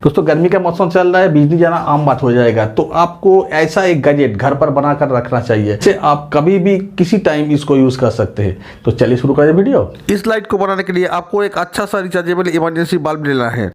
दोस्तों गर्मी का मौसम चल रहा है, बिजली जाना आम बात हो जाएगा, तो आपको ऐसा एक गैजेट घर पर बनाकर रखना चाहिए जिससे आप कभी भी किसी टाइम इसको यूज कर सकते हैं। तो चलिए शुरू करें वीडियो। इस लाइट को बनाने के लिए आपको एक अच्छा सा रिचार्जेबल इमरजेंसी बल्ब लेना है।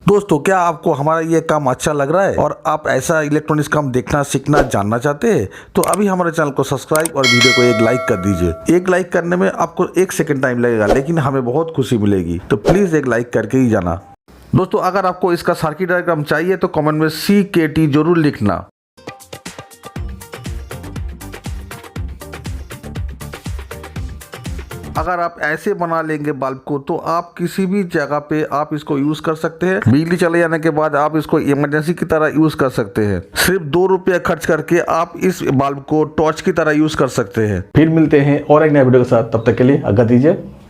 दोस्तों क्या आपको हमारा ये काम अच्छा लग रहा है और आप ऐसा इलेक्ट्रॉनिक्स काम देखना सीखना जानना चाहते हैं तो अभी हमारे चैनल को सब्सक्राइब और वीडियो को एक लाइक कर दीजिए। एक लाइक करने में आपको 1 सेकंड टाइम लगेगा लेकिन हमें बहुत खुशी मिलेगी, तो प्लीज एक लाइक करके ही जाना। दोस्तों अगर आपको इसका सर्किट डायग्राम चाहिए तो कमेंट में CKT जरूर लिखना। अगर आप ऐसे बना लेंगे बल्ब को तो आप किसी भी जगह पे आप इसको यूज कर सकते हैं। बिजली चले जाने के बाद आप इसको इमरजेंसी की तरह यूज कर सकते हैं। सिर्फ 2 रुपये खर्च करके आप इस बल्ब को टॉर्च की तरह यूज कर सकते हैं। फिर मिलते हैं और एक नए वीडियो के साथ, तब तक के लिए आज्ञा दीजिए।